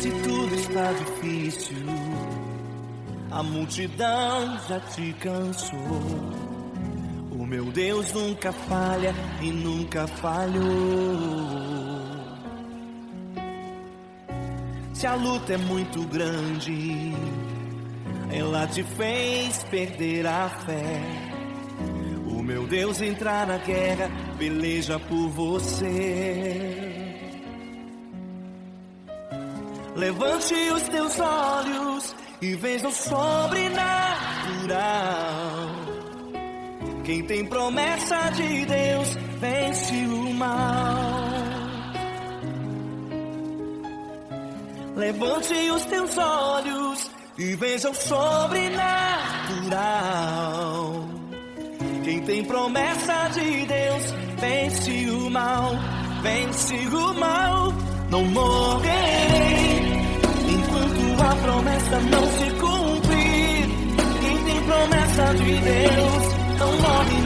Se tudo está difícil, a multidão já te cansou. O meu Deus nunca falha e nunca falhou. Se a luta é muito grande, ela te fez perder a fé. O meu Deus entra na guerra, peleja por você. Levante os teus olhos e veja o sobrenatural. Quem tem promessa de Deus vence o mal. Levante os teus olhos e veja o sobrenatural. Quem tem promessa de Deus vence o mal, vence o mal. Não morrerei enquanto a promessa não se cumprir. Quem tem promessa de Deus não morre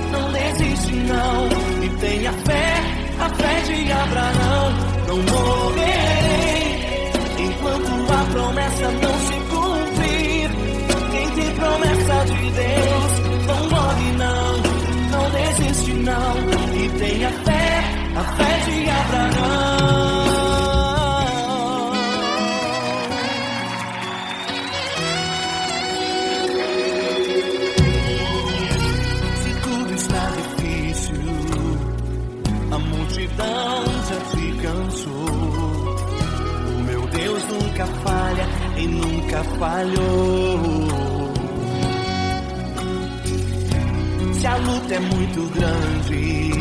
não desiste não. E tenha fé, a fé de Abraão. Não morrerei enquanto a promessa não se cumprir. Quem tem promessa de Deus não morre não desiste não. E tenha fé, a fé de Abraão. Se tudo está difícil, a multidão já te cansou. O meu Deus nunca falha e nunca falhou. Se a luta é muito grande,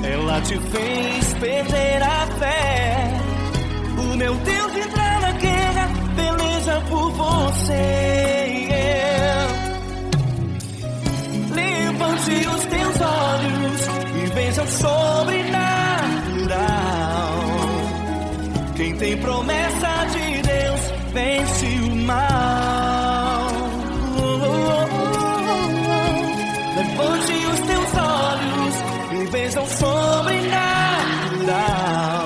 ela te fez perder a fé. O meu Deus entra na guerra, peleja por você. Levante os teus olhos e veja o sobrenatural. Quem tem promessa de Deus vence o mal. Levante os teus olhos e veja o sobrenatural.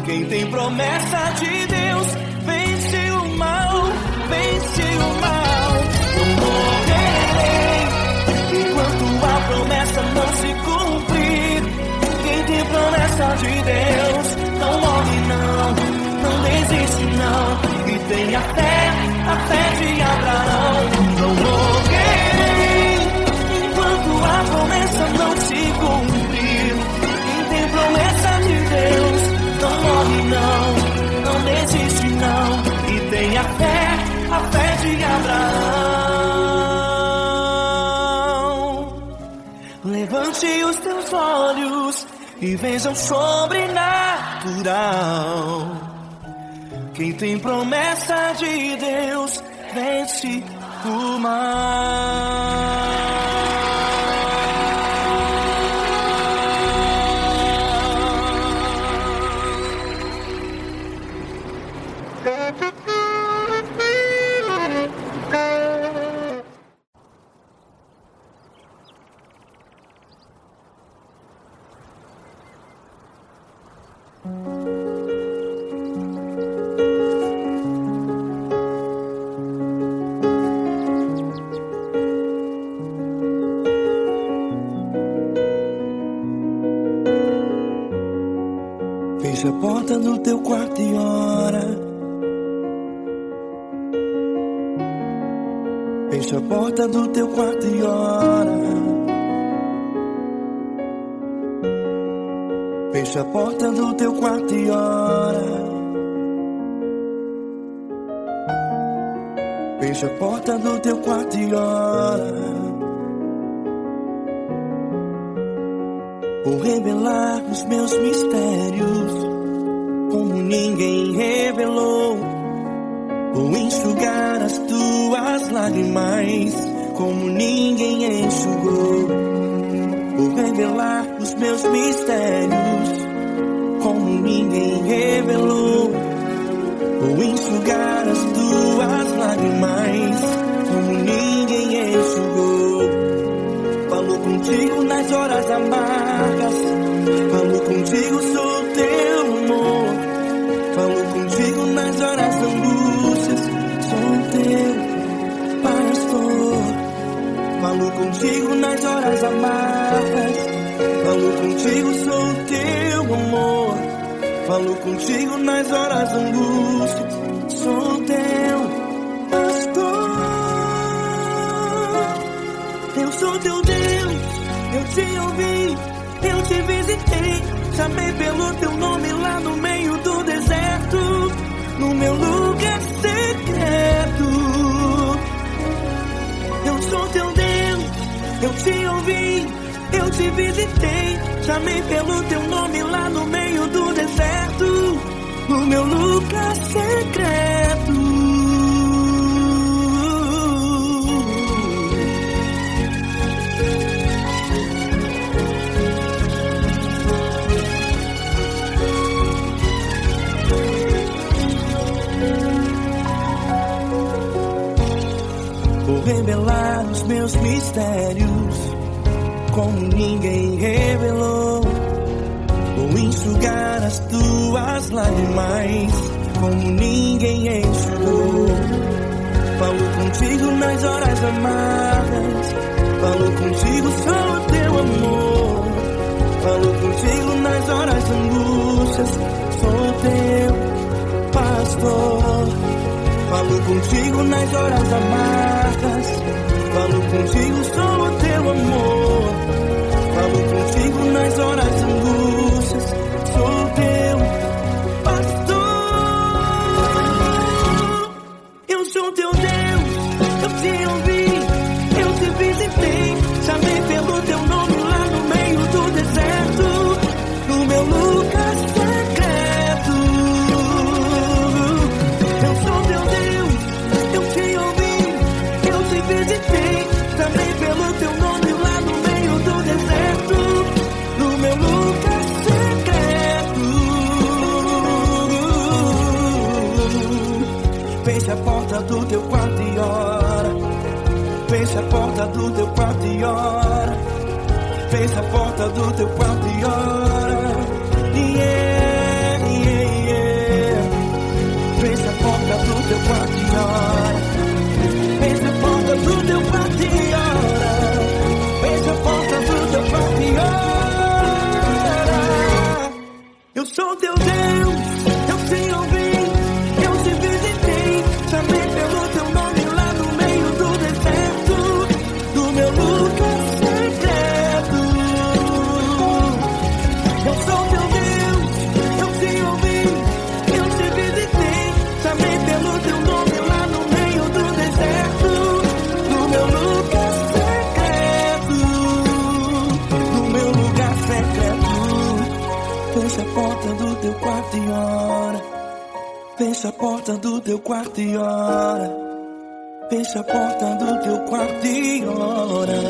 Quem tem promessa de Deus vence o mal, vence o mal. Não morrerei enquanto a promessa não se cumprir. Quem tem promessa de Deus não morre não desiste não. E tenha fé, a fé de Abraão. Não morrerei enquanto a promessa não se cumprir. Quem tem promessa de Deus não morre não desiste não. E tenha fé, a fé de Abraão. Levante os teus olhos e veja o sobrenatural. Quem tem promessa de Deus vence o mal. Fecha a porta do teu quarto e ora. Fecha a porta do teu quarto e ora. Fecha a porta do teu quarto e ora. Fecha a porta do teu quarto e ora. Vou revelar os meus mistérios como ninguém revelou. Vou enxugar as tuas lágrimas como ninguém enxugou. Vou revelar os meus mistérios como ninguém revelou. Vou enxugar as tuas lágrimas como ninguém enxugou. Falou contigo nas horas amargas, falou contigo sobre o teu amor. contigo nas horas amargas. Falo contigo, sou o teu amor. Falo contigo nas horas angústias. Sou teu pastor. Eu sou teu Deus, eu te ouvi, eu te visitei. Chamei pelo teu nome lá no meio do deserto, no meu lugar secreto. Eu sou teu Deus, eu te ouvi, eu te visitei. Chamei pelo teu nome lá no meio do deserto, no meu lugar secreto. Vou revelar os meus mistérios como ninguém revelou. Vou enxugar as tuas lágrimas como ninguém enxugou. Falo contigo nas horas amargas. Falo contigo, sou o teu amor. Falo contigo nas horas angústias. Sou teu pastor. Falo contigo nas horas amargas. Falo contigo, sou o teu amor. Falo contigo nas horas angústias. Sou teu pastor. Eu sou teu Deus, eu te ouvi, eu te visitei. Chamei pelo teu nome lá no meio do deserto, no meu lugar secreto. Eu sou teu Deus, eu te ouvi, eu te visitei. Chamei pelo teu nome lá no meio do deserto, no meu lugar secreto. Feche a porta do teu quarto e ora. Feche a porta do teu quarto e ora. Feche a porta do teu quarto e ora. Yeah, yeah, yeah. Feche a porta do teu quarto e ora. Feche a porta do teu quarto e ora. Feche a porta do teu quarto e ora. Eu sou teu Deus, eu te ouvi, eu te visitei. Chamei pelo teu nome lá no meio do deserto, do meu lugar secreto. Eu sou teu Deus, eu te ouvi, eu te visitei. Chamei pelo teu nome lá no meio do deserto, no meu lugar secreto, no meu lugar secreto. Fecha a porta do teu quarto e ora. Fecha a porta do teu quarto e ora. Fecha a porta do teu quarto e ora.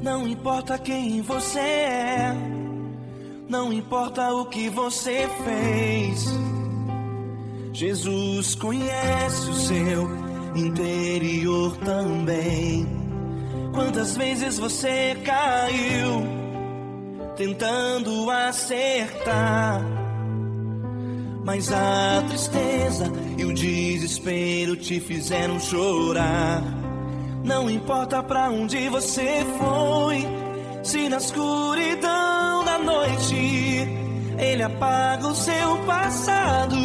Não importa quem você é, não importa o que você fez, Jesus conhece o seu interior também. Quantas vezes você caiu tentando acertar, mas a tristeza e o desespero te fizeram chorar. Não importa pra onde você foi, se na escuridão da noite Ele apaga o seu passado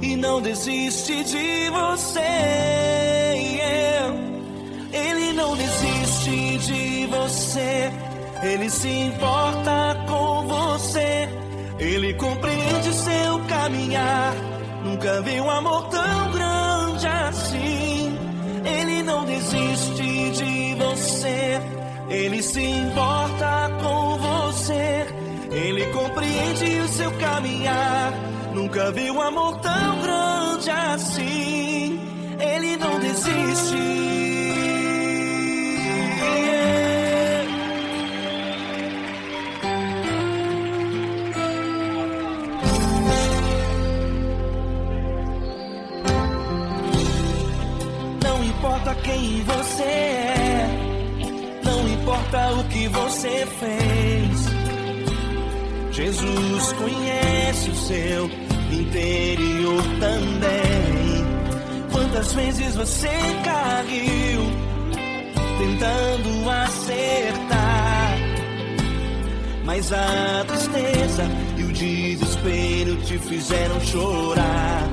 e não desiste de você. Ele não desiste de você, Ele se importa com você, Ele compreende seu caminho. caminhar. Nunca vi um amor tão grande assim. Ele não desiste de você, ele se importa com você, ele compreende o seu caminhar. Nunca vi um amor tão grande assim. Ele não desiste. Não importa quem você é, não importa o que você fez, Jesus conhece o seu interior também. Quantas vezes você caiu tentando acertar, mas a tristeza e o desespero te fizeram chorar.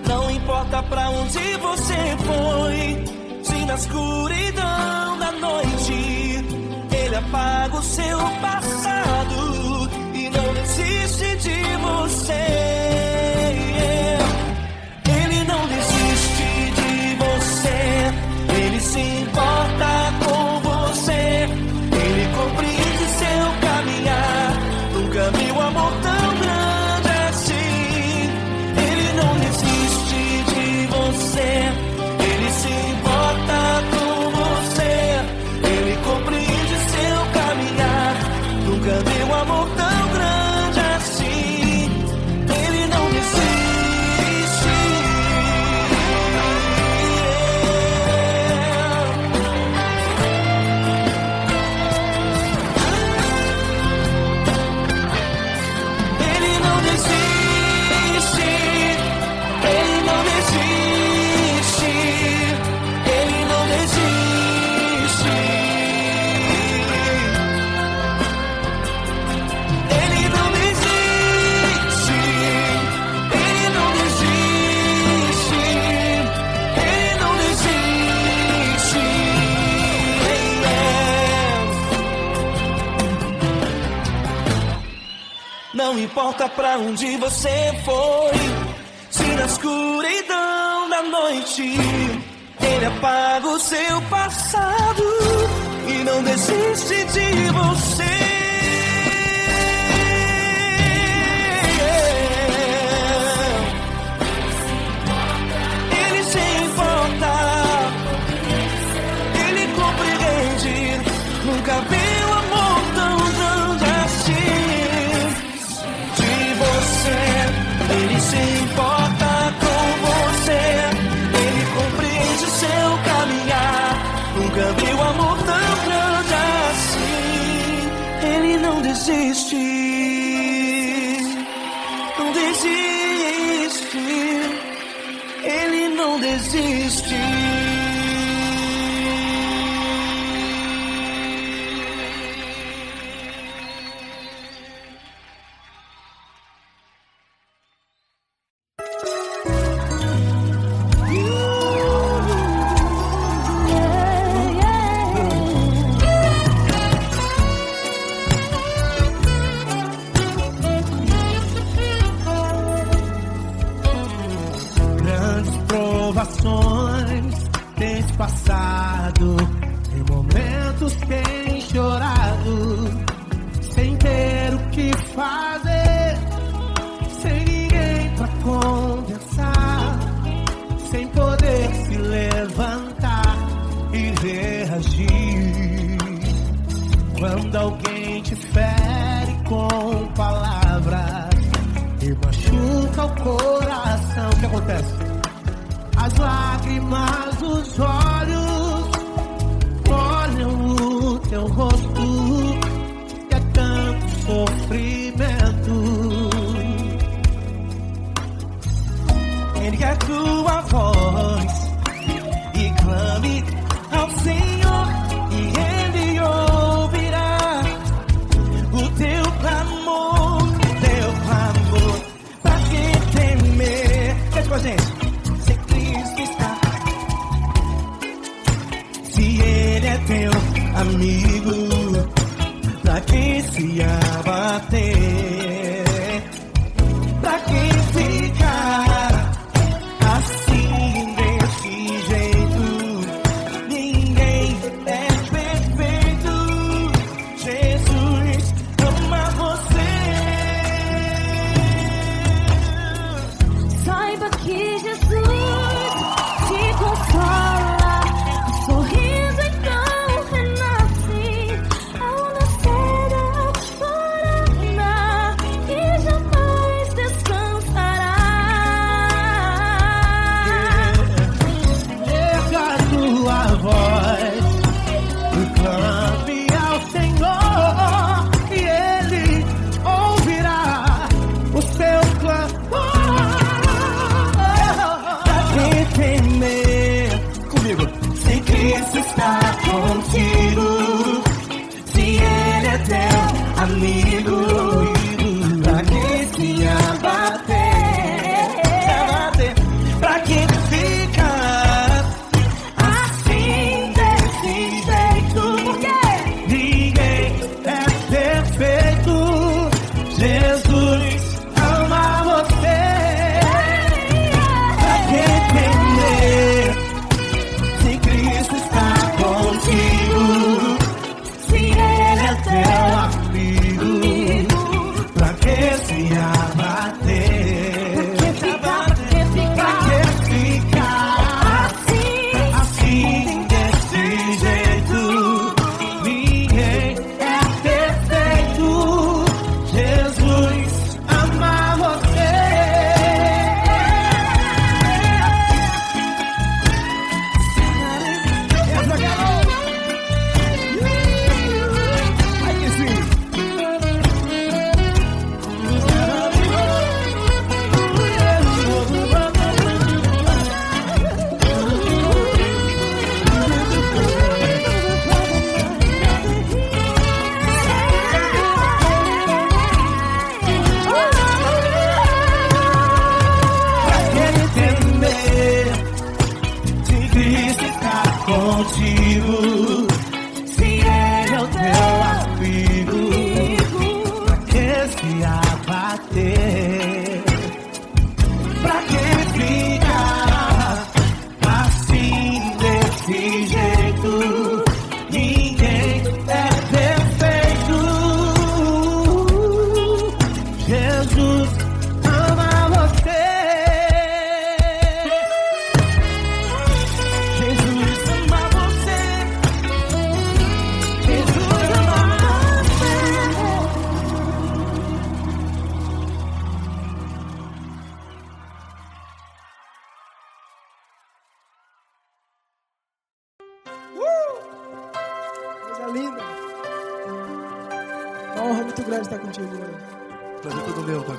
Não importa pra onde você foi, se na escuridão da noite ele apaga o seu passado e não desiste de você. Ele não desiste de você, ele se importa com você, ele compreende seu caminhar. Nunca vi um amor tão grande assim. Ele não desiste de você, ele se importa com você, ele compreende seu caminhar. Nunca vi um amor tão grande assim. Ele não desiste. Ele não desiste. Ele não desiste. Ele não desiste. Ele não desiste. Ele não desiste. Ele não desiste. Não importa pra onde você foi, se na escuridão da noite ele apaga o seu passado e não desiste de você. Ele se importa, ele compreende. Nunca vi um amor tão grande assim. De você, ele se importa com você, ele compreende seu caminhar. Nunca vi um amor tão grande assim. Ele não desiste, não desiste, ele não desiste. Grandes provações tens passado, em momentos tens chorado, sem ter o que fazer, sem ninguém pra conversar, sem poder se levantar e reagir. Quando alguém te fere com palavras e machuca o coração, o que acontece? As lágrimas dos olhos molham o teu rosto, e é tanto sofrimento. Ergue a tua voz e clame ao Senhor, e Ele ouvirá o teu clamor, pra que temer? Cante com a gente. Se Cristo está, se Ele é teu amigo, pra que se abater? Pra que se está contigo, se Ele é teu amigo, pra que se abater? Pra que ficar assim desse jeito? Ninguém é perfeito. Jesus ama você. Pra que temer se Cristo está contigo, se Ele é teu amigo? Pra que se abater? Pra que ficar assim desse jeito? Ninguém é perfeito. Jesus ama você. Ai que sim. Pra que temer se Cristo está contigo, se Ele é o teu amigo? Pra que se abater? Pra que ficar assim desse jeito? Ninguém é perfeito. Jesus ama você. Jesus ama você. Jesus ama você. Coisa linda. Uma honra muito grande estar contigo, mano. Prazer todo meu, Pai.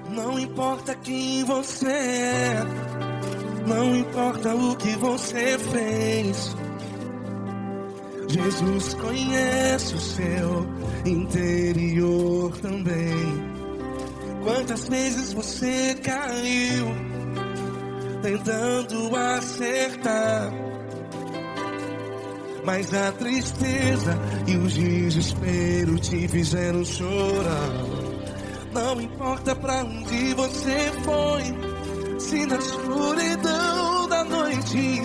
Não importa quem você é, não importa o que você fez, Jesus conhece o seu interior também. Quantas vezes você caiu tentando acertar, mas a tristeza e o desespero te fizeram chorar. Não importa pra onde você foi, se na escuridão da noite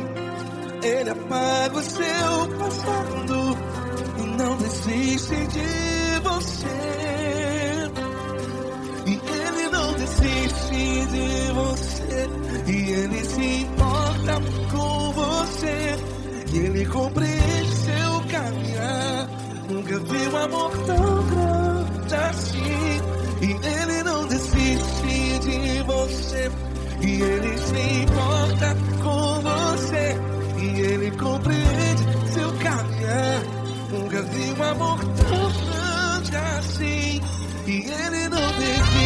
Ele apaga o seu passado e não desiste de você. E Ele não desiste de você, e Ele se importa com você, e Ele compreende seu caminhar. Nunca vi um amor tão grande assim. E Ele não desiste de você, e Ele se importa com você, e Ele compreende seu caminhar. Nunca vi um amor tão grande assim. E Ele não desiste.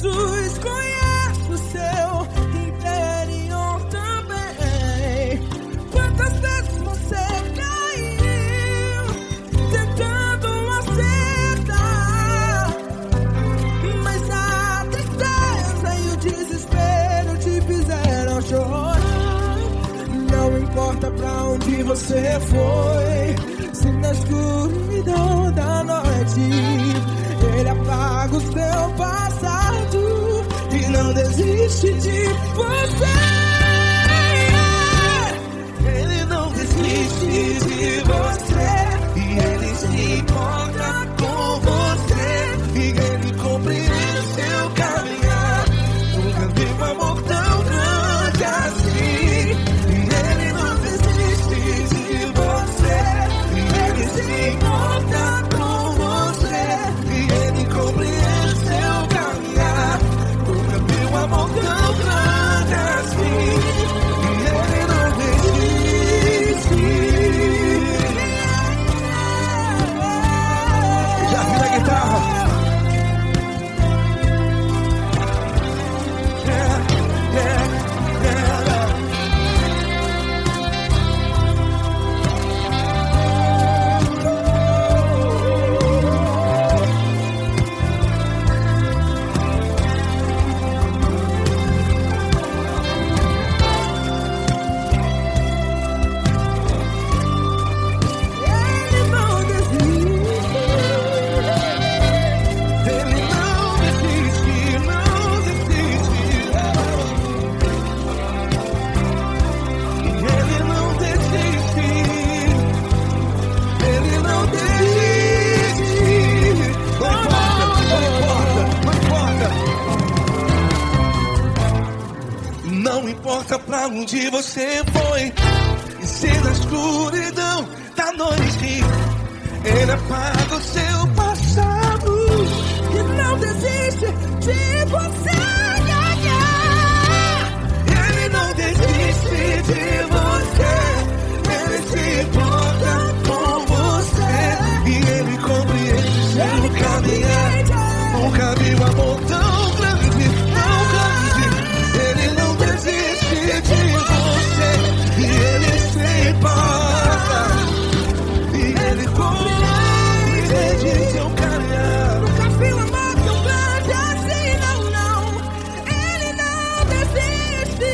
Jesus conhece o seu interior também. Quantas vezes você caiu tentando acertar, mas a tristeza e o desespero te fizeram chorar. Não importa pra onde você foi, se na escuridão da noite Ele apaga o seu passado e não desiste de você. Ele não desiste de você, e pra onde você foi. E se na escuridão da noite Ele apaga o seu passado e não desiste de você. Ele não desiste de você. Ele se importa com você e Ele compreende seu caminhar. Nunca vi um amor tão grande, tão grande. Ele não desiste de você e Ele se importa e Ele compreende seu caminhar. Nunca vi um amor tão grande assim, não, não. Ele não desiste.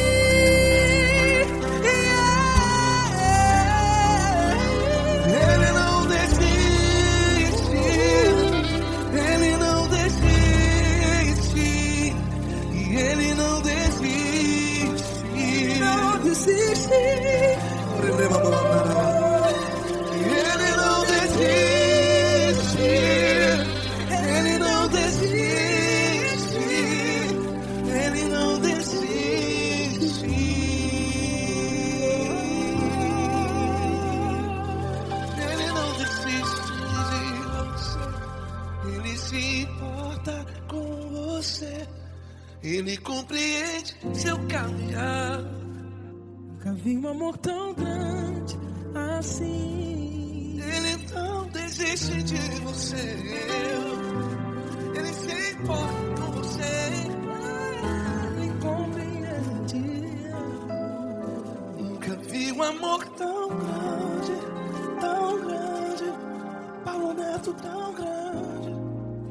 Ele não desiste. Ele não desiste. E Ele não desiste. Não desiste. Ele não desiste. Ele não desiste. Ele não desiste. Ele não desiste de você. Ele se importa com você. Ele compreende seu caminhar. Nunca vi um amor tão grande assim. Ele não desiste de você. Ele se importa com você. Ele compreende. Nunca vi um amor tão grande, tão grande. Paulo Neto tão grande,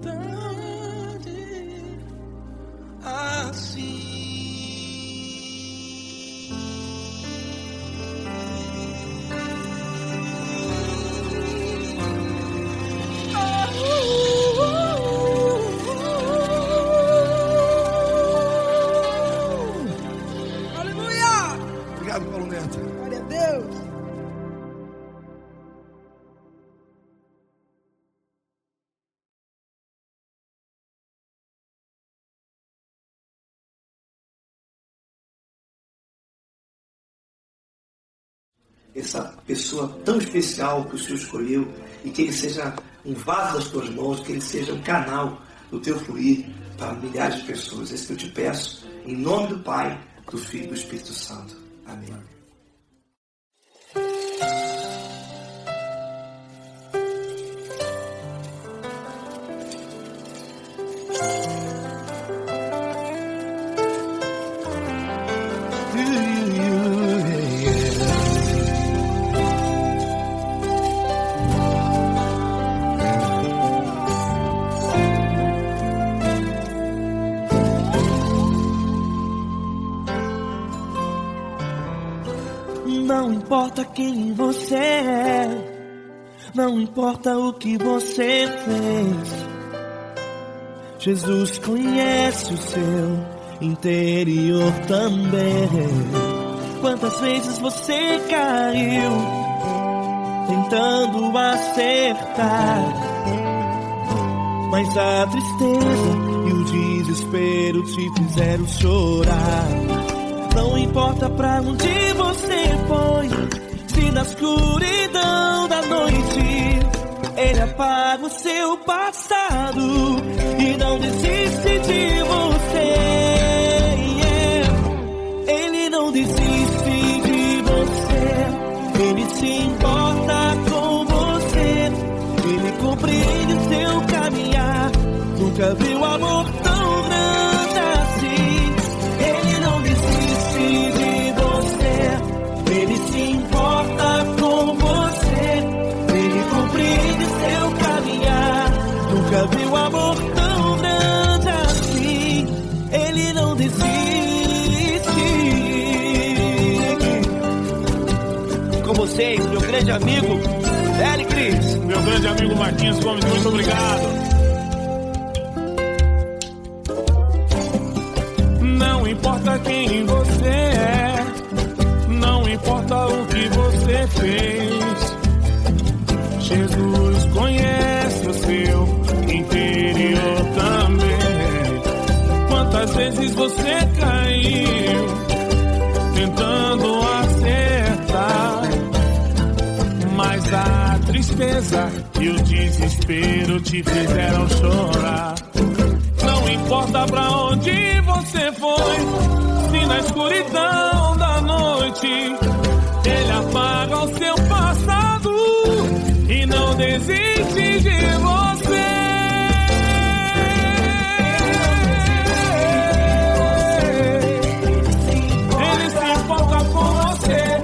tão grande assim. Obrigado, Paulo Neto. Glória a Deus. Essa pessoa tão especial que o Senhor escolheu e que Ele seja um vaso das tuas mãos, que Ele seja um canal do teu fluir para milhares de pessoas. É isso que eu te peço, em nome do Pai, do Filho e do Espírito Santo. Amém. Não importa quem você é, não importa o que você fez, Jesus conhece o seu interior também. Quantas vezes você caiu tentando acertar, mas a tristeza e o desespero te fizeram chorar. Não importa pra onde você foi, se na escuridão da noite Ele apaga o seu passado e não desiste de você. Ele não desiste de você. Ele se importa com você. Ele compreende o seu caminhar. Nunca viu amor tão grande assim. Ele não desiste de você. Ele se importa com você. Ele compreende seu caminhar. Nunca viu amor tão grande assim. Ele não desiste. Com vocês, meu grande amigo L. Cris. Meu grande amigo Marquinhos Gomes, muito obrigado. Não importa quem você é, não importa o que você fez, Jesus conhece o seu interior também. Quantas vezes você caiu tentando acertar, mas a tristeza e o desespero te fizeram chorar. Não importa pra onde você foi, se na escuridão da noite ele apaga o seu passado e não desiste de você. Ele se importa com você,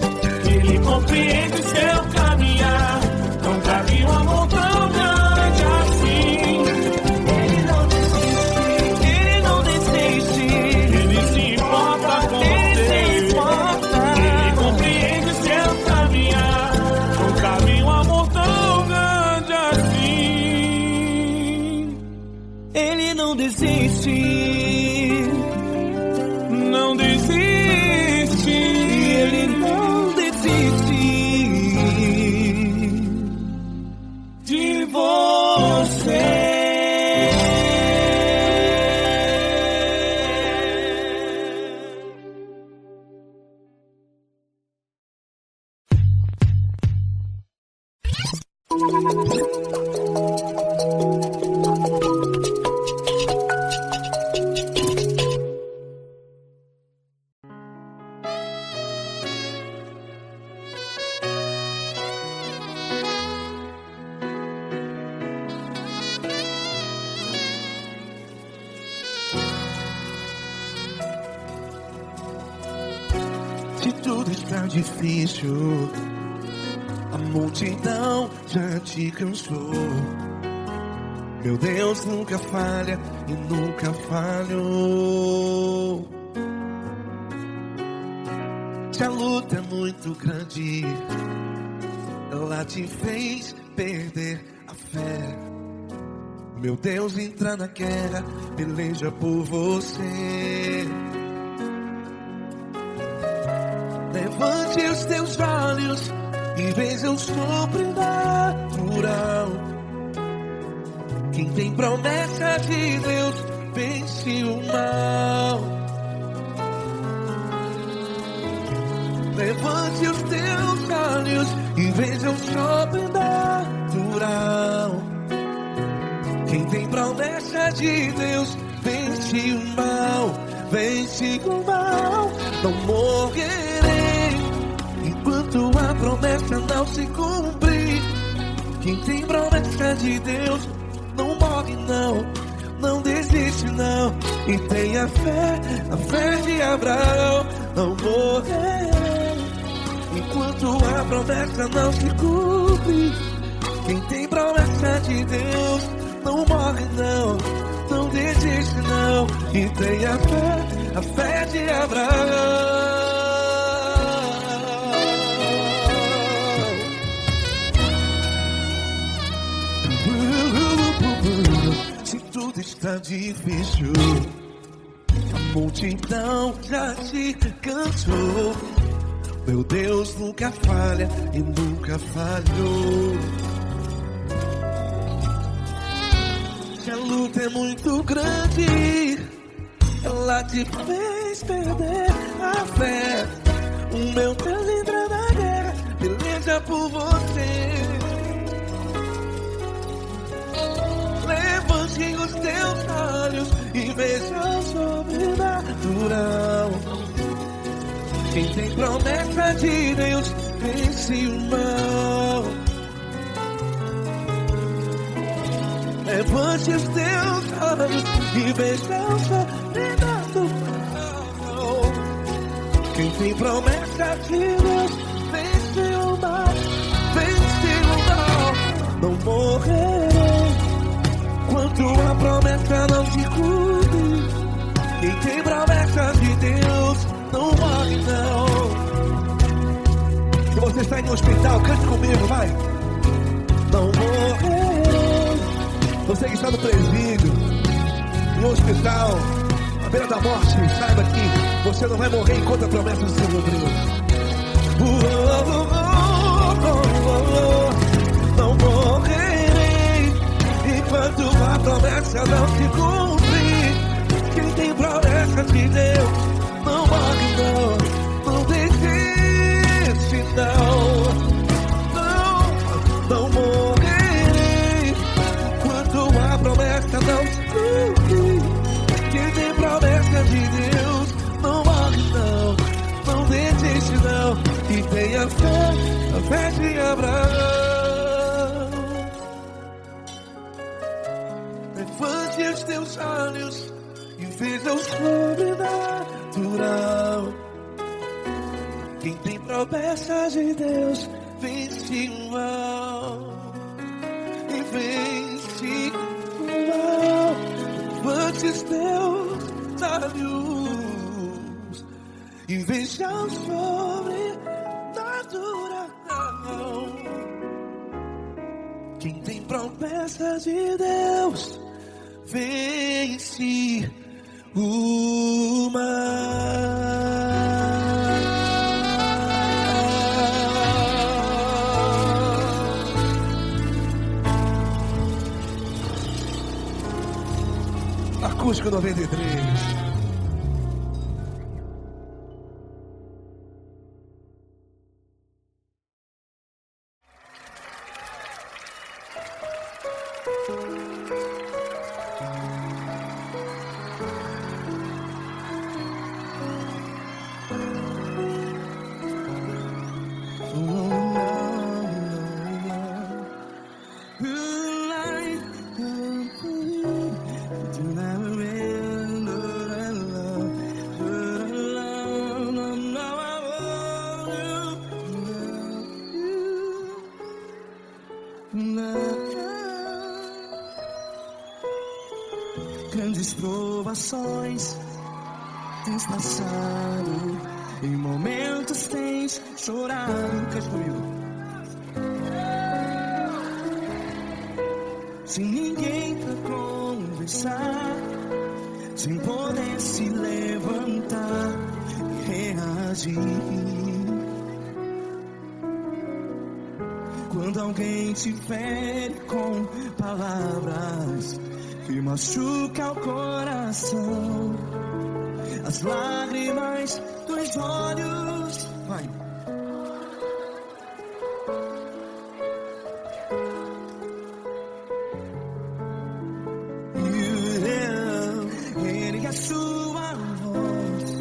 ele compreende seu caminhar. Nunca vi um amor tão grande assim. Ele não desiste, ele não desiste. Ele se importa com você, ele compreende seu caminhar. Nunca vi um amor tão grande assim. Ele não desiste. Não desiste. Ele não desiste De você. Se tudo está difícil, a multidão já te cansou. Meu Deus nunca falha e nunca falhou. Se a luta é muito grande, ela te fez perder a fé. Meu Deus entra na guerra, peleja por você. Levante os teus olhos e veja o sobrenatural. Quem tem promessa de Deus vence o mal. Levante os teus olhos e veja o sobrenatural. Quem tem promessa de Deus vence o mal. Vence o mal. Não morrerei enquanto a promessa não se cumprir. Quem tem promessa de Deus não morre não, não desiste não. E tenha fé, a fé de Abraão. Não morrerei enquanto a promessa não se cumpre. Quem tem promessa de Deus não morre não, não desiste não. E tenha fé, a fé de Abraão. Se tudo está difícil, a multidão já te cansou. Meu Deus nunca falha e nunca falhou. Se a luta é muito grande, ela te fez perder a fé. O meu Deus entra na guerra, peleja por você. Levante os teus olhos e veja o sobrenatural. Quem tem promessa de Deus vence o mal. Levante os teus olhos e veja o sobrenatural. Quem tem promessa de Deus vence o mal. Vence o mal. Não morrerei enquanto a promessa não se cumpre. Quem tem promessa de Deus não morre não. Se você está em um hospital, cante comigo, vai. Não morrerei. Você que está no presídio, no hospital, à beira da morte, saiba que você não vai morrer enquanto a promessa se cumprir. Não morrerei enquanto a promessa não se cumprir. Quem tem promessa de Deus não morre não, não minha fé, a fé de Abraão. Levante os teus olhos e veja o sobrenatural. Quem tem promessas de Deus vence o mal. E vence o mal. Levante os teus olhos e veja o sobrenatural. Quem tem promessas de Deus vence o mal. Acústico 93. Grandes provações tens passado, em momentos tens chorado. Cante comigo. Sem ninguém pra conversar, sem poder se levantar e reagir. Quando alguém te fere com palavras que machuca o coração, as lágrimas dos olhos, vai. Ergue a sua voz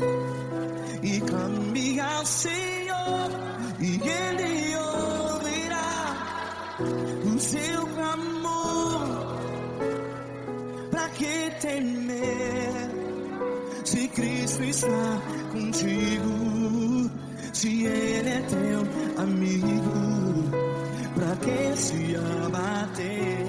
e clame ao Senhor, e Ele ouvirá o seu clamor. Pra que temer, se Cristo está contigo? Se Ele é teu amigo, pra que se abater?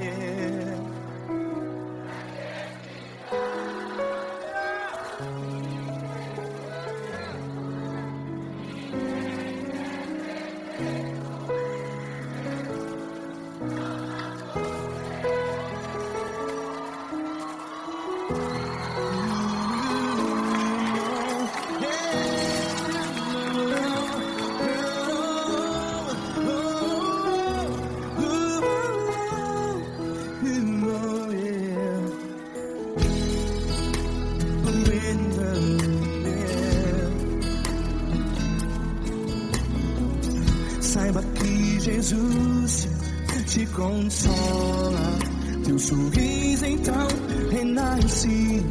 Saiba que Jesus te consola, teu sorriso então renasce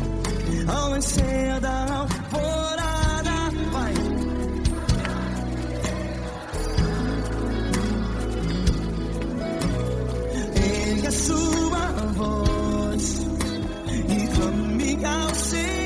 ao nascer da alvorada. Vai. Ergue a sua voz e clame ao Senhor.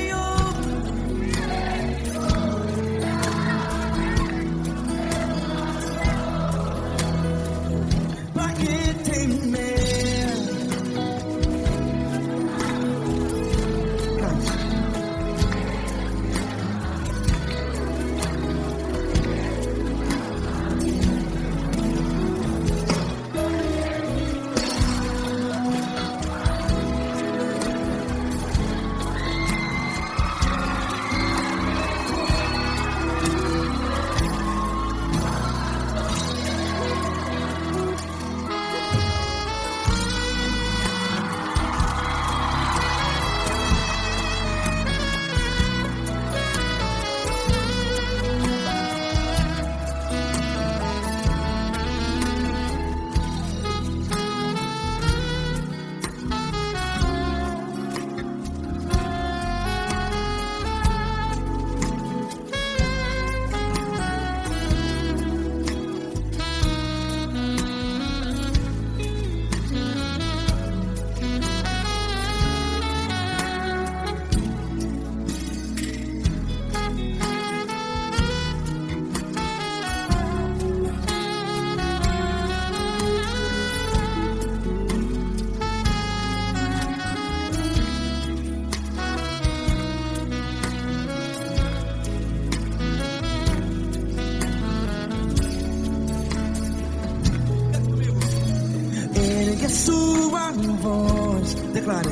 sua voz. Declare.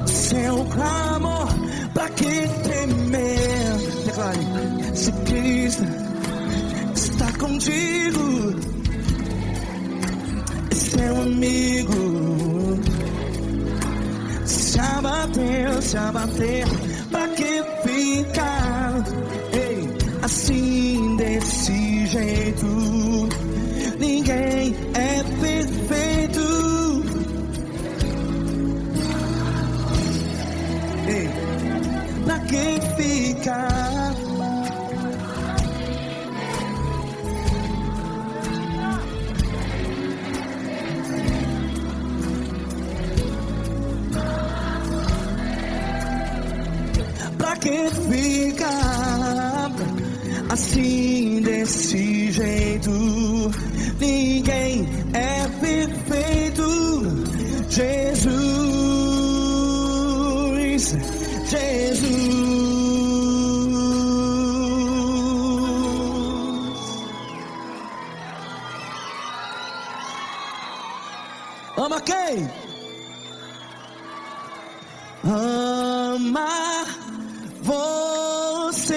Seu clamor, pra que temer? Declare. Se Cristo está contigo, é seu amigo. Se abater, pra que ficar? Ei, assim desse jeito, ninguém é perfeito. Ei, pra que ficar? Pra que ficar assim desse jeito? Ninguém é perfeito. Jesus, Jesus. Ama quem? Ama você.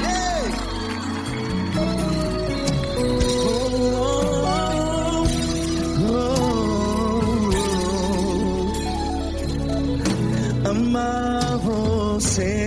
Ei. Ama você.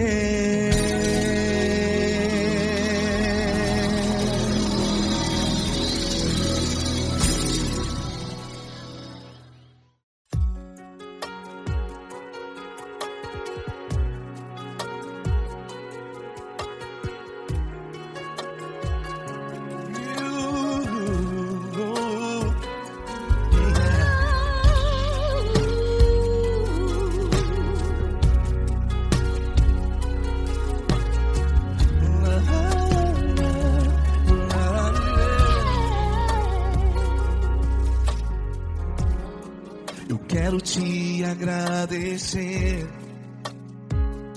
Eu quero te agradecer,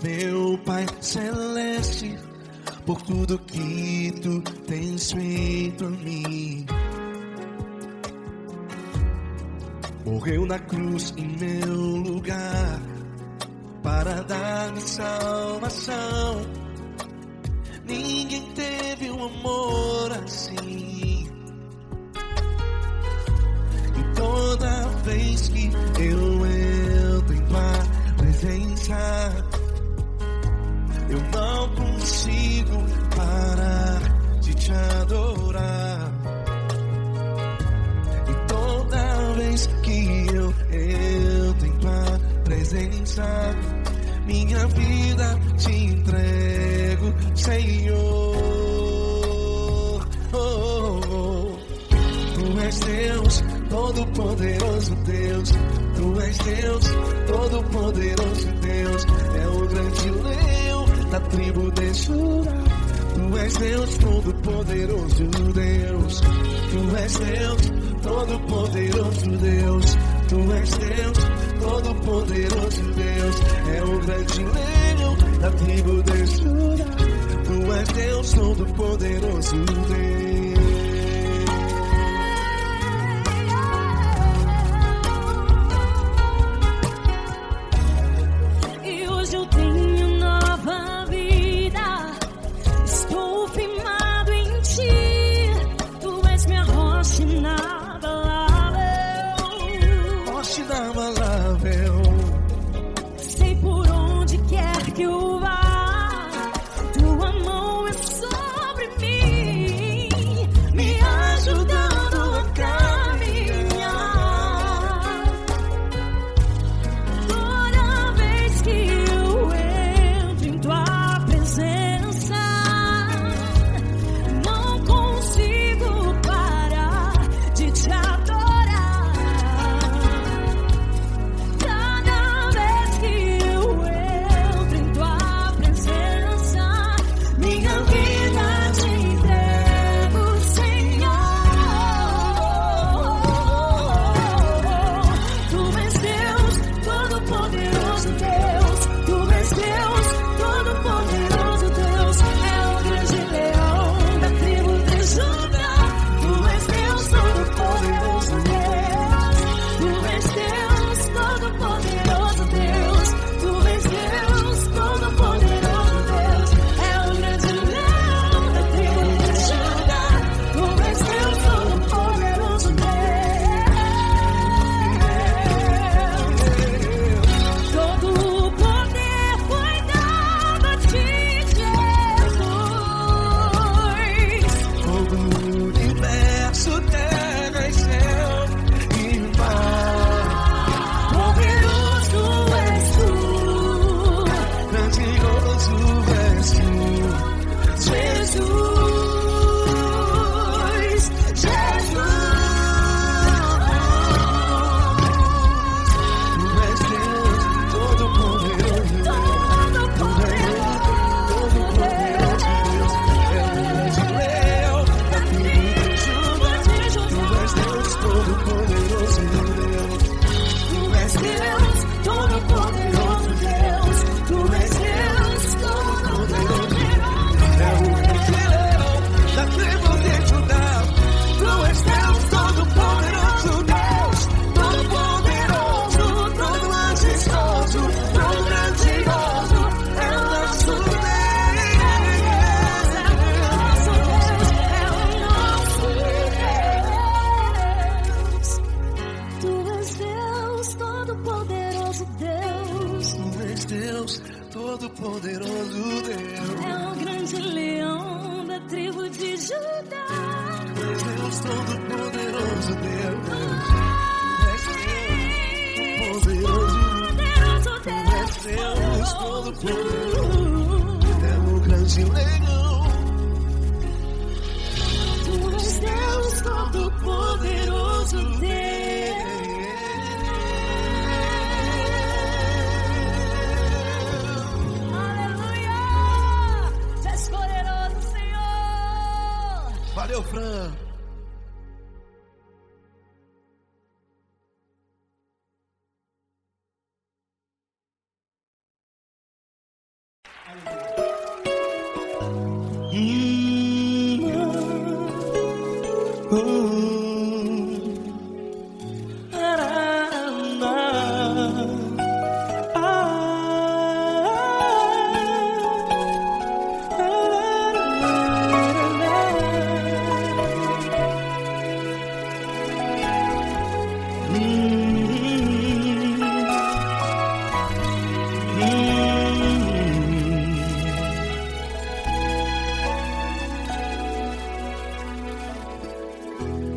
meu Pai Celeste, por tudo que tu tens feito a mim. Morreu na cruz em meu lugar para dar-me salvação. Ninguém teve um amor assim. E toda vez que eu entro em tua presença, eu não consigo parar de te adorar. E toda vez que eu entro em tua presença, minha vida te entrego, Senhor. Tu és Deus, Todo-Poderoso Deus. Tu és Deus, Todo-Poderoso Deus. É o grande leão da tribo de Judá. Tu és Deus, Todo-Poderoso Deus. Tu és Deus, Todo-Poderoso Deus. Tu és Deus, Todo-Poderoso Deus. É o grande leão da tribo de Judá. Tu és Deus, Todo-Poderoso Deus. Tá Todo-Poderoso Deus. Tu és Deus, Todo-Poderoso Deus. É o grande leão da tribo de Judá. Tu és Deus, Todo-Poderoso Deus. Tu és Deus, Todo-Poderoso. Tu és Deus, Todo-Poderoso. É o grande leão. Tu és Deus Todo-Poderoso Deus. Aleluia! Tu és poderoso, Senhor. Valeu, Fran.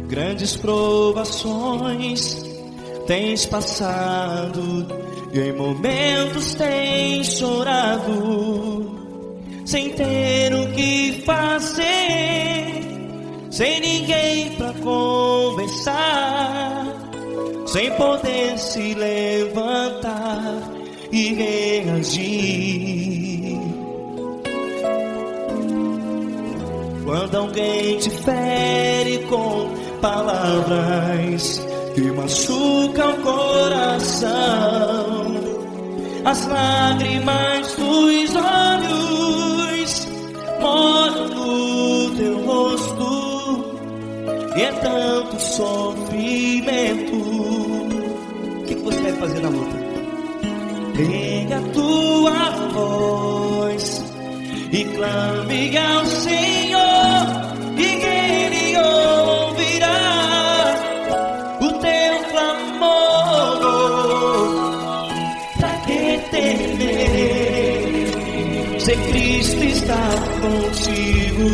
Grandes provações tens passado e em momentos tens chorado, sem ter o que fazer, sem ninguém pra conversar, sem poder se levantar e reagir. Quando alguém te fere com palavras que machucam o coração, as lágrimas dos olhos molham no teu rosto, e é tanto sofrimento. O que você deve fazer na luta? Erga a tua voz e clame ao Senhor, e Ele ouvirá o teu clamor. Pra que temer, se Cristo está contigo,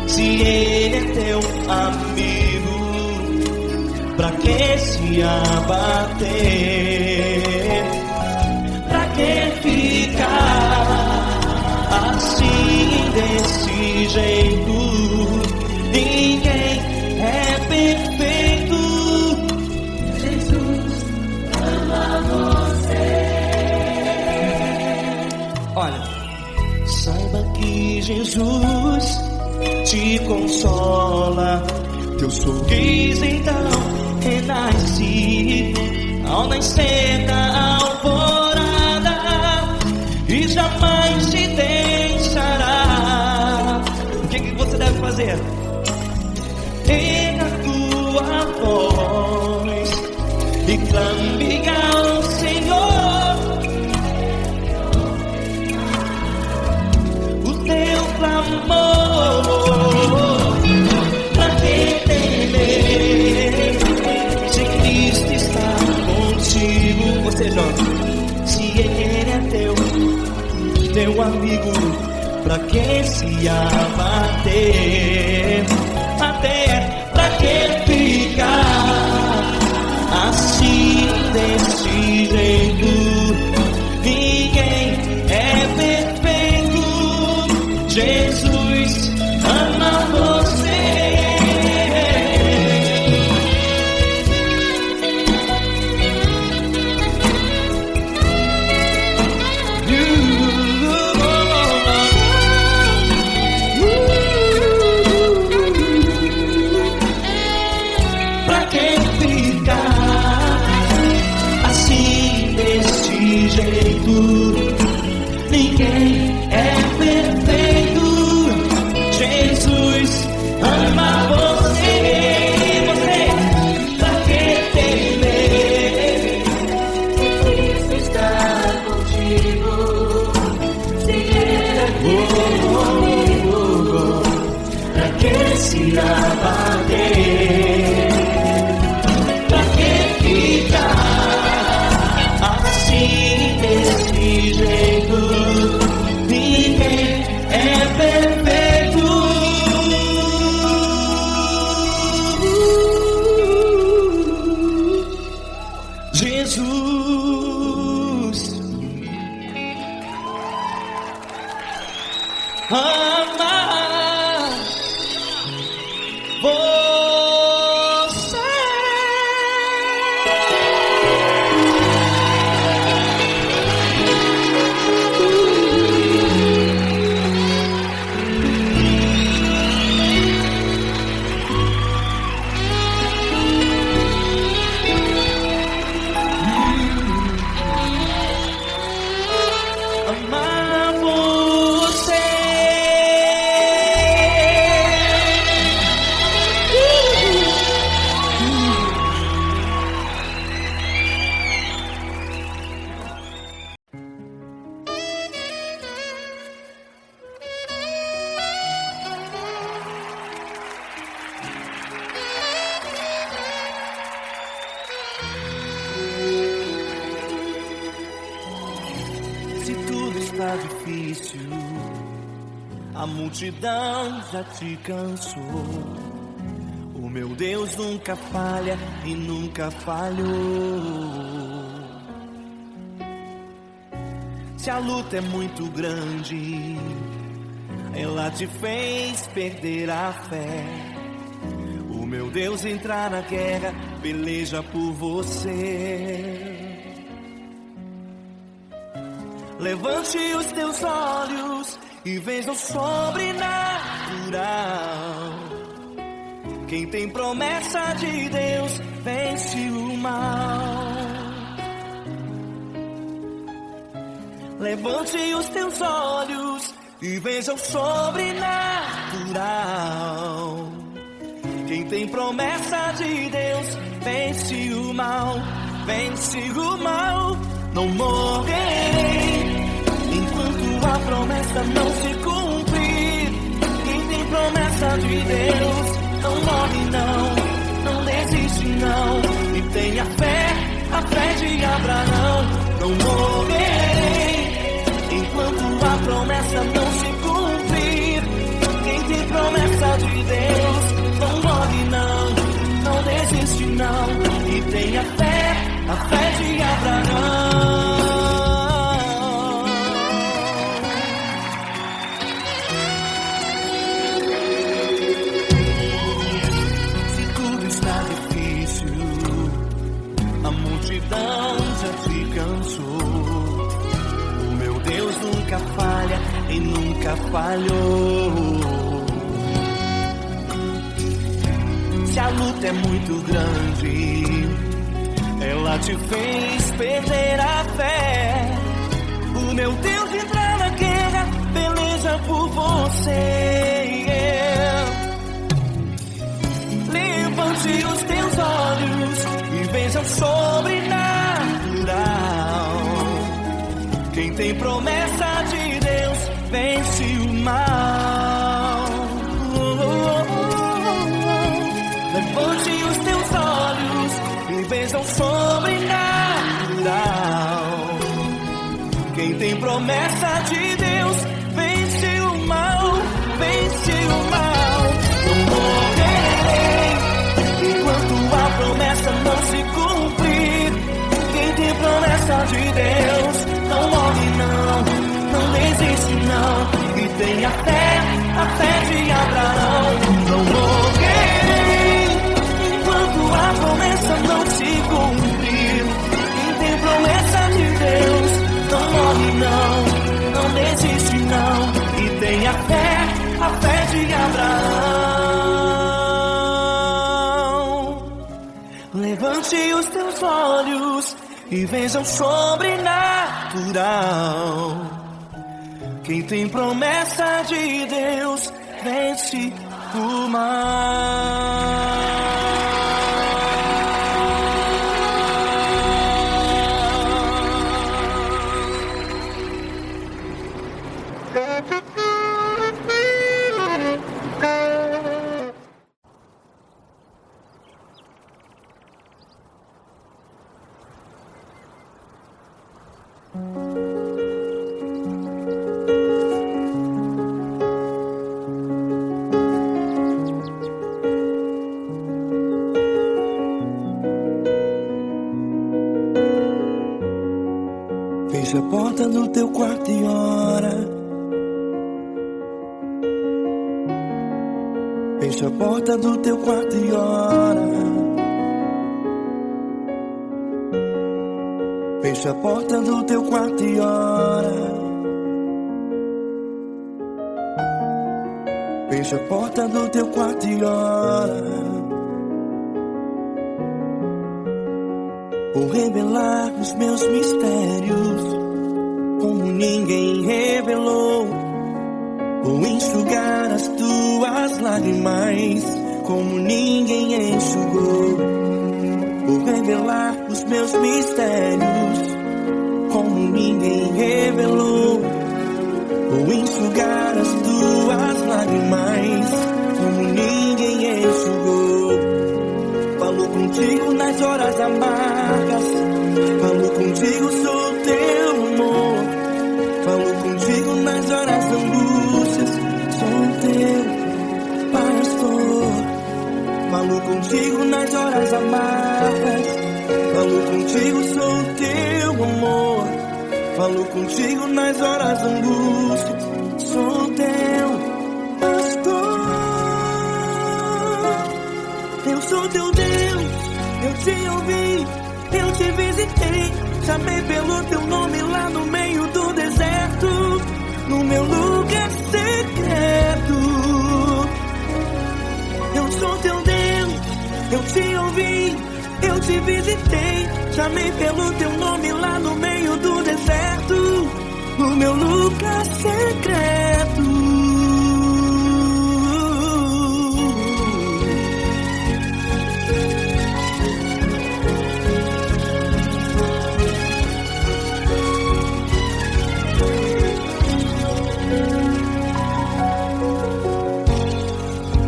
se Ele é teu amigo? Pra que se abater? Pra que ficar assim, desse jeito? Ninguém é perfeito. Jesus ama você. Olha, saiba que Jesus te consola, teu sorriso então renasce ao nascer da alvorada, e jamais te deixará. O que você deve fazer? Erga a tua voz e clame ao Senhor, o teu clamor. Pra que temer, se Cristo está contigo? Você joga. Se Ele é teu amigo, pra que se abater? Até pra que ficar assim, desse jeito? Ninguém é perfeito. Jesus ama você. Ninguém é perfeito. Jesus ama você. Você, pra que temer? Cristo está contigo. Se Ele é comigo, pra que se abater? Pra que ficar amar você. Amar você. Se tudo está difícil, a multidão já te cansou. O meu Deus nunca falha e nunca falhou. Se a luta é muito grande, ela te fez perder a fé. O meu Deus entrar na guerra, peleja por você. Levante os teus olhos e veja o sobrenatural. Quem tem promessa de Deus vence o mal. Levante os teus olhos e veja o sobrenatural. Quem tem promessa de Deus vence o mal. Vence o mal. Não morrerei enquanto a promessa não se cumprir. Quem tem promessa de Deus não morre não desiste não. E tenha fé, a fé de Abraão. Não morrerei enquanto a promessa não se cumprir. Quem tem promessa de Deus não morre não desiste não. E tenha fé, a fé de Abraão. Se tudo está difícil, a multidão já te cansou. O meu Deus nunca falha e nunca falhou. Se a luta é muito grande, ela te fez perder a fé. O meu Deus entrar na guerra, peleja por você. Levante os teus olhos e veja o sobrenatural. Quem tem promessa de Deus vence o mal. Levante os teus olhos e veja o sobrenatural. Quem tem promessa de Deus vence o mal, vence o mal. Não morrerei enquanto a promessa não se cumprir. Quem tem promessa de Deus não morre não desiste não. E tenha fé, a fé de Abraão. Não morrerei enquanto a promessa não se cumprir. Quem tem promessa de Deus não morre não desiste não. E tenha fé, a fé de Abraão. Levante os teus olhos e veja o sobrenatural. Quem tem promessa de Deus vence o mal. Fecha a porta do teu quarto e ora. Fecha a porta do teu quarto e ora. Fecha a porta do teu quarto e ora. Fecha a porta do teu quarto e ora. Vou revelar os meus mistérios como ninguém revelou. Vou enxugar as tuas lágrimas como ninguém enxugou. Vou revelar os meus mistérios como ninguém revelou. Vou enxugar as tuas lágrimas como ninguém enxugou. Falo contigo nas horas amargas, falo contigo, sou teu amor. Falo contigo nas horas angústias, sou teu pastor. Falo contigo nas horas amargas, falo contigo, sou teu amor. Falo contigo nas horas angústias, sou teu pastor. Eu sou teu Deus, eu te ouvi, eu te visitei. Chamei pelo teu nome lá no meio do deserto, no meu lugar secreto. Eu sou teu Deus, eu te ouvi, eu te visitei. Chamei pelo teu nome lá no meio do deserto, no meu lugar secreto.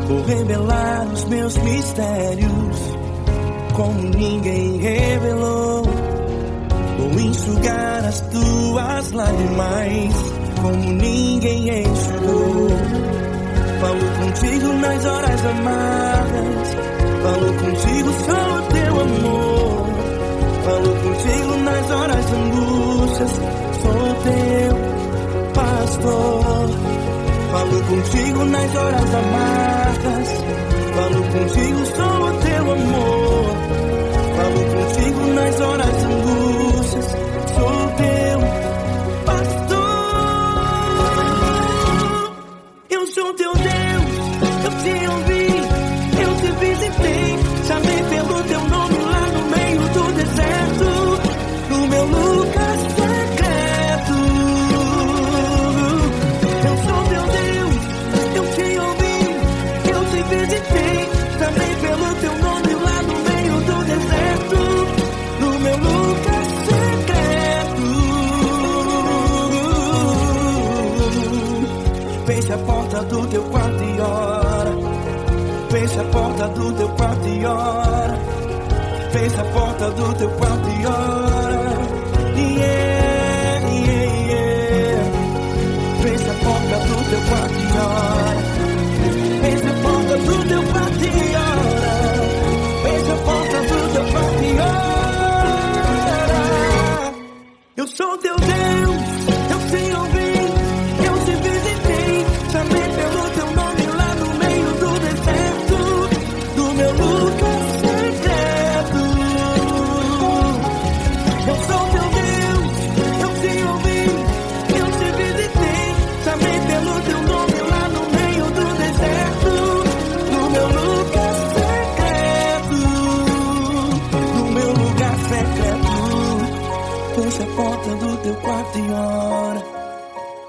Vou revelar os meus mistérios como ninguém revelou. Vou enxugar as tuas lágrimas como ninguém enxugou. Falo contigo nas horas amargas, falo contigo, sou teu amor. Falo contigo nas horas angústias, sou teu pastor. Falo contigo nas horas amargas, falo contigo, sou teu amor. Falo contigo nas horas angústias, sou teu pastor. Eu sou teu Deus, eu te ouvi, eu te visitei. Chamei pelo teu nome lá no meio do deserto, no meu lugar secreto. Eu sou teu Deus, eu te ouvi, eu te visitei. Chamei pelo teu nome lá no meio do deserto, no meu lugar secreto. Fecha a porta do teu quarto e ora. Fecha a porta do teu quarto e ora. Fecha a porta do teu quarto e ora. Yeah, yeah, yeah. Fecha a porta do teu quarto e ora. Fecha a porta do teu quarto e ora. Fecha a porta do teu quarto e ora. Eu sou teu Deus, eu te ouvi, eu te visitei. Chamei pelo teu nome lá no meio do deserto, do meu lugar secreto. Eu sou teu Deus, eu te ouvi, eu te visitei. Chamei pelo teu nome lá no meio do deserto, no meu lugar secreto, no meu lugar secreto. Fecha a porta do teu quarto e ora.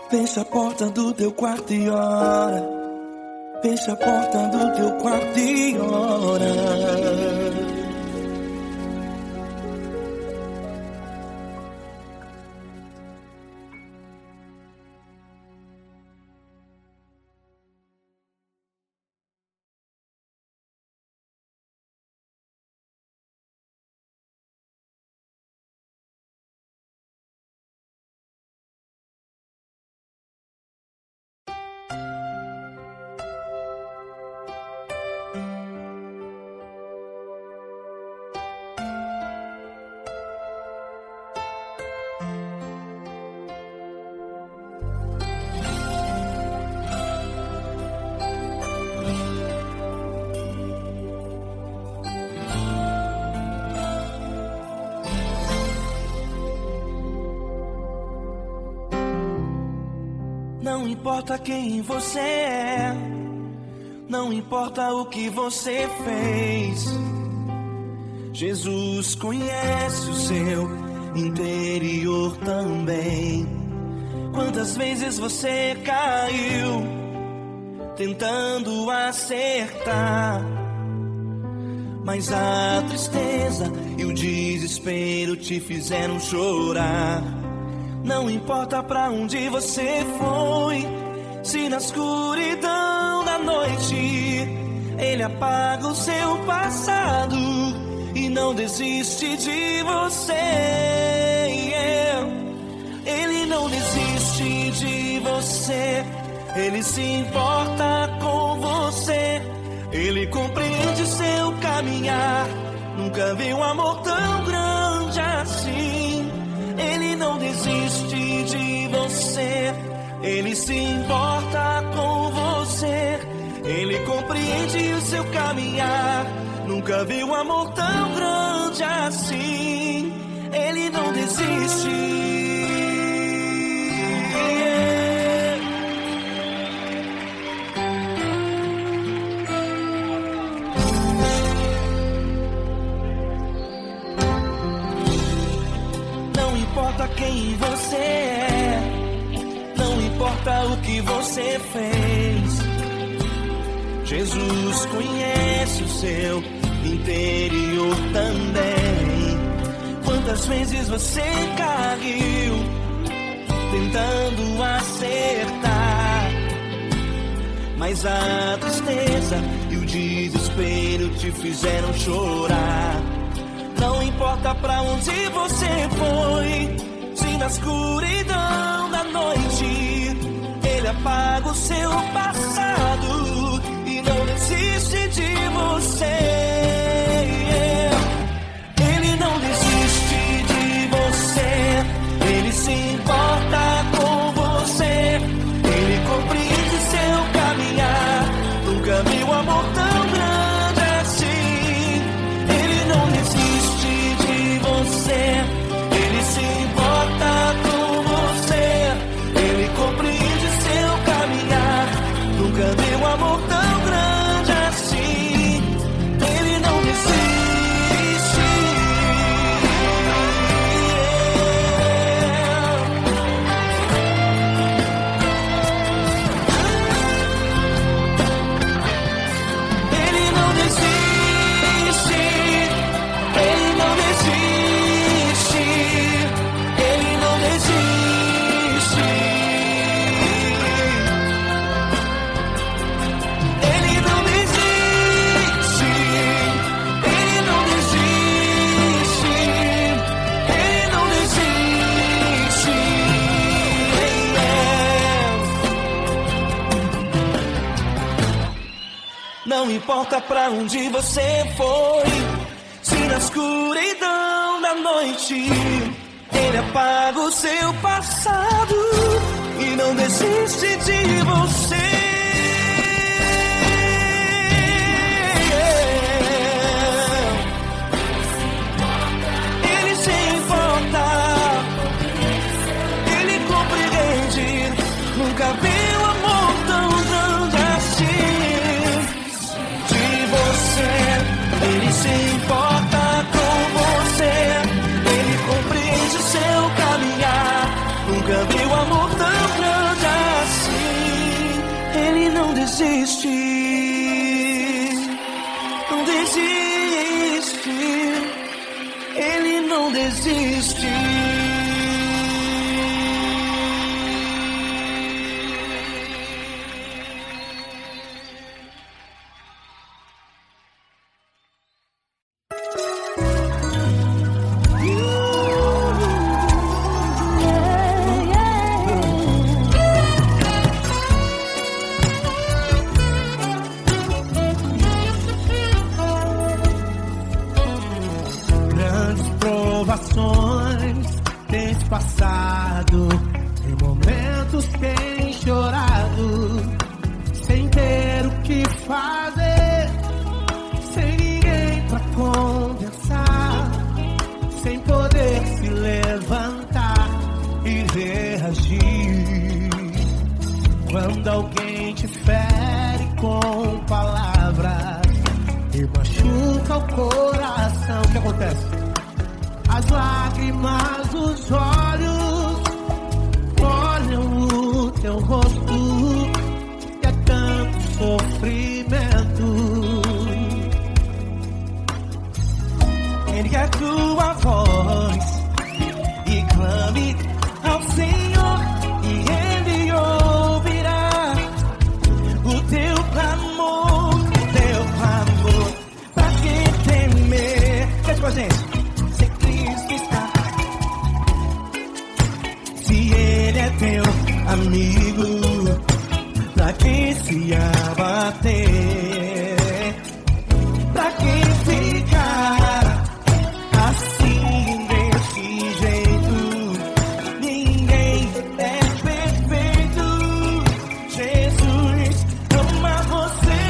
Fecha a porta do teu quarto e ora. Fecha a porta do teu quarto e ora. Não importa quem você é, não importa o que você fez, Jesus conhece o seu interior também. Quantas vezes você caiu tentando acertar, mas a tristeza e o desespero te fizeram chorar. Não importa pra onde você foi, se na escuridão da noite Ele apaga o seu passado e não desiste de você. Ele não desiste de você, Ele se importa com você, Ele compreende seu caminhar. Nunca vi um amor tão grande assim. Ele não desiste de você, Ele se importa com você, Ele compreende o seu caminhar. Nunca vi um amor tão grande assim. Ele não desiste. Não importa quem você é, não importa o que você fez, Jesus conhece o seu interior também. Quantas vezes você caiu tentando acertar, mas a tristeza e o desespero te fizeram chorar. Não importa pra onde você foi, se na escuridão da noite Ele apaga o seu passado e não desiste de você. Ele não desiste de você, Ele se importa com você, Ele compreende seu caminhar. Nunca vi um amor tão grande assim. Ele não desiste de você, Ele se importa com você, Ele compreende seu caminhar. Nunca vi um amor tão grande assim. Ele não desiste. Ele não desiste. Ele não desiste. Ele não desiste. Ele não desiste. Ele não desiste. Ele não desiste. Não importa pra onde você foi, se na escuridão da noite Ele apaga o seu passado e não desiste de você. Ele se importa, Ele compreende. Nunca vi um amor tão grande assim. De você, Ele se importa com você, Ele compreende seu caminhar. Nunca vi um amor tão grande assim. Ele não desiste, não desiste. Ele não desiste. Grandes provações tens passado, em momentos tens chorado, sem ter o que fazer, sem ninguém pra conversar, sem poder se levantar e reagir. Quando alguém te fere com palavras e machuca o coração, o que acontece? As lágrimas dos olhos molham o teu rosto e é tanto sofrimento. Ergue a tua voz e clame ao Senhor e Ele ouvirá o teu clamor, pra que temer? Cante com a gente. Se Cristo está, se Ele é teu amigo, pra que se abater? Pra que ficar assim desse jeito? Ninguém é perfeito. Jesus ama você.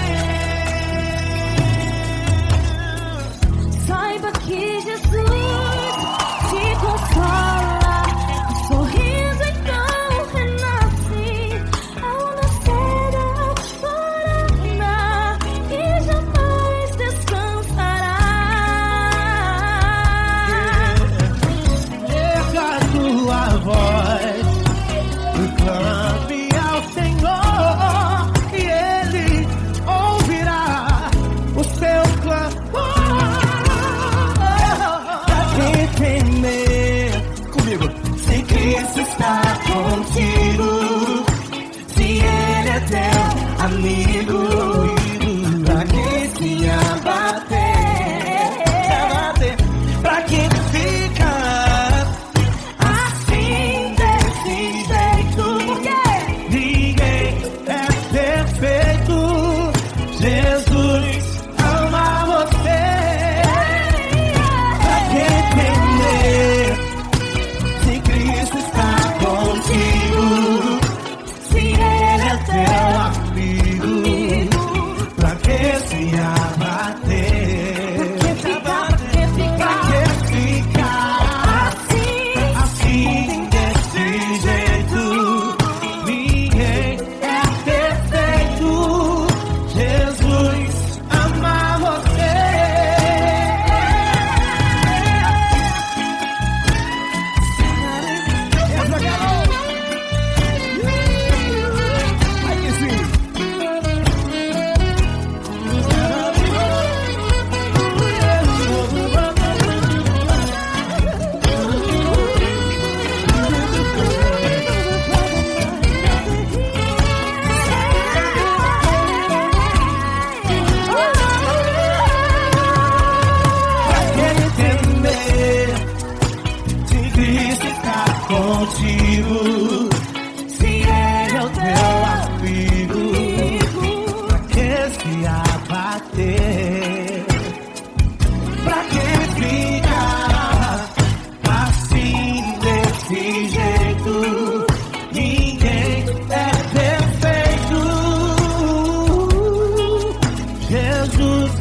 Saiba que Jesus te consola, o sorriso então renasce ao nascer da aurora e jamais descansará. Erga a tua voz e clame ao Senhor e Ele ouvirá o seu clamor. Pra que temer? Comigo. Se Cristo está contigo, se Ele é teu amigo, pra que se abater? Pra que ficar assim desse jeito? Ninguém é perfeito. Jesus ama você. Pra que temer? Se Cristo está contigo, se Ele é teu Amigo, pra que se abater? Pra que ficar assim desse jeito? Ninguém é perfeito. Jesus ama você. Aí que sim. Pra que temer? Se Cristo está contigo, se Ele é o teu amigo, Pra que se abater? pra que ficar Assim desse jeito, ninguém é perfeito. Jesus